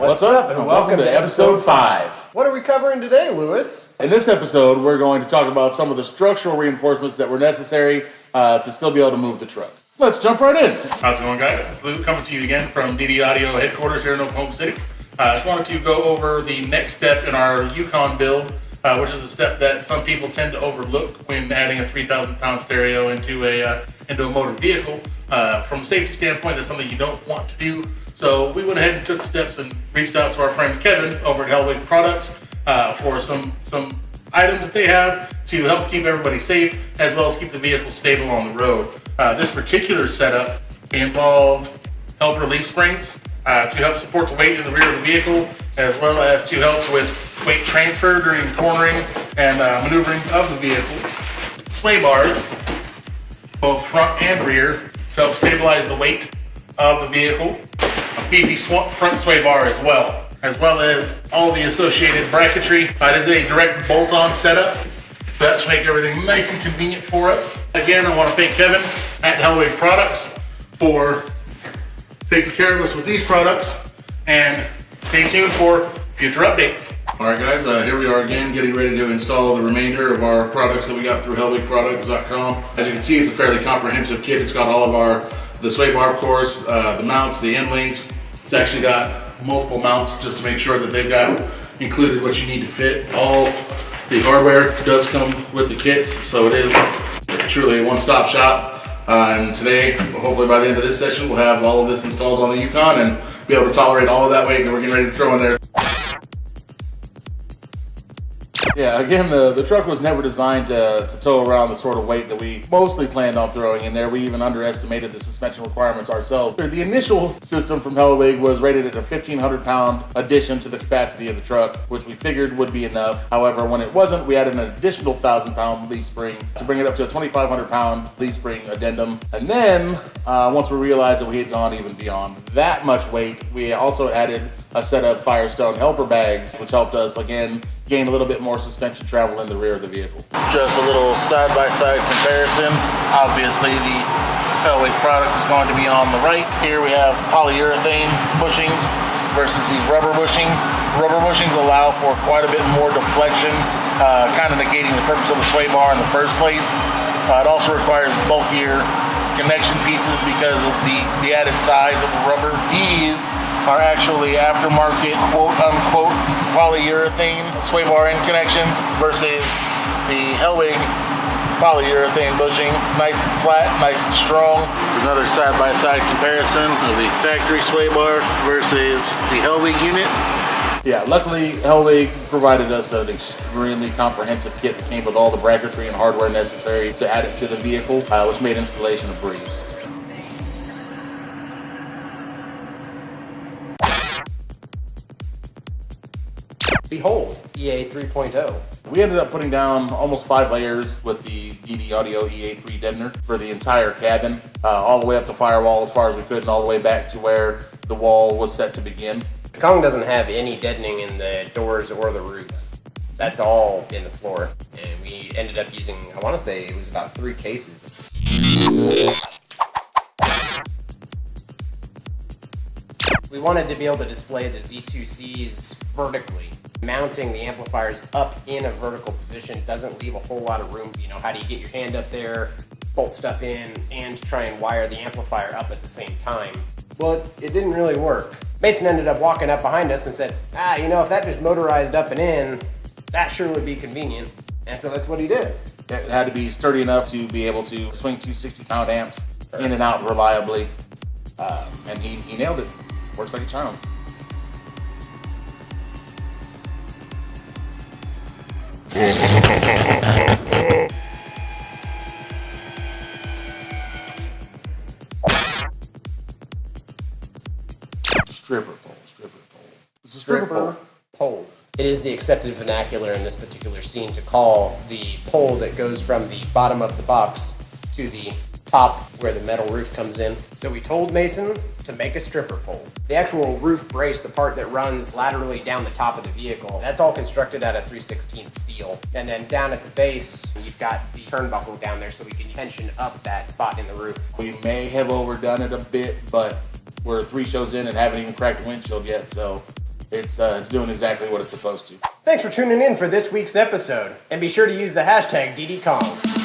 What's up, and welcome to episode 5. What are we covering today, Lewis? In this episode, we're going to talk about some of the structural reinforcements that were necessary to still be able to move the truck. Let's jump right in. How's it going, guys? It's Luke coming to you again from DD Audio headquarters here in Oklahoma City. I just wanted to go over the next step in our Yukon build, which is a step that some people tend to overlook when adding a 3,000-pound stereo into a motor vehicle. From a safety standpoint, that's something you don't want to do. So we went ahead and took steps and reached out to our friend Kevin over at Hellwig Products for some items that they have to help keep everybody safe, as well as keep the vehicle stable on the road. This particular setup involved helper leaf springs to help support the weight in the rear of the vehicle, as well as to help with weight transfer during cornering and maneuvering of the vehicle. Sway bars, both front and rear, to help stabilize the weight of the vehicle. A beefy front sway bar as well as all the associated bracketry. It is a direct bolt-on setup. That should make everything nice and convenient for us. Again, I want to thank Kevin at Hellwig Products for taking care of us with these products, and stay tuned for future updates. All right, guys, here we are again, getting ready to install the remainder of our products that we got through HellwigProducts.com. As you can see, it's a fairly comprehensive kit. It's got all of the sway bar, of course, the mounts, the end links. It's actually got multiple mounts just to make sure that they've got included what you need to fit. All the hardware does come with the kits, so it is truly a one-stop shop. And today, hopefully by the end of this session, we'll have all of this installed on the Yukon and be able to tolerate all of that weight that we're getting ready to throw in there. Yeah, again, the truck was never designed to tow around the sort of weight that we mostly planned on throwing in there. We even underestimated the suspension requirements ourselves. The initial system from Hellwig was rated at a 1,500-pound addition to the capacity of the truck, which we figured would be enough. However, when it wasn't, we added an additional 1,000-pound leaf spring to bring it up to a 2,500-pound leaf spring addendum. And then, once we realized that we had gone even beyond that much weight, we also added a set of Firestone helper bags, which helped us, again, gain a little bit more suspension travel in the rear of the vehicle. Just a little side-by-side comparison. Obviously, the Hellwig product is going to be on the right. Here we have polyurethane bushings versus these rubber bushings. Rubber bushings allow for quite a bit more deflection, kind of negating the purpose of the sway bar in the first place. It also requires bulkier connection pieces because of the added size of the rubber. These are actually aftermarket, quote-unquote, polyurethane sway bar end connections versus the Hellwig polyurethane bushing. Nice and flat, nice and strong. Another side-by-side comparison of the factory sway bar versus the Hellwig unit. Yeah, luckily Hellwig provided us an extremely comprehensive kit that came with all the bracketry and hardware necessary to add it to the vehicle, which made installation a breeze. Behold, EA 3.0. We ended up putting down almost 5 layers with the DD Audio EA3 deadener for the entire cabin, all the way up the firewall as far as we could, and all the way back to where the wall was set to begin. Kong doesn't have any deadening in the doors or the roof. That's all in the floor. And we ended up using, I want to say it was about 3 cases. We wanted to be able to display the Z2Cs vertically. Mounting the amplifiers up in a vertical position doesn't leave a whole lot of room. You know, how do you get your hand up there, bolt stuff in, and try and wire the amplifier up at the same time? Well, it didn't really work. Mason ended up walking up behind us and said, you know, if that just motorized up and in, that sure would be convenient. And so that's what he did. It had to be sturdy enough to be able to swing 260-pound amps in and out reliably. And he nailed it. Works like a charm. Stripper pole. It's a stripper pole. It is the accepted vernacular in this particular scene to call the pole that goes from the bottom of the box to the top where the metal roof comes in. So we told Mason to make a stripper pole. The actual roof brace, the part that runs laterally down the top of the vehicle, that's all constructed out of 3/16 steel. And then down at the base, you've got the turnbuckle down there so we can tension up that spot in the roof. We may have overdone it a bit, but we're 3 shows in and haven't even cracked a windshield yet, so it's doing exactly what it's supposed to. Thanks for tuning in for this week's episode, and be sure to use the hashtag DDKONG.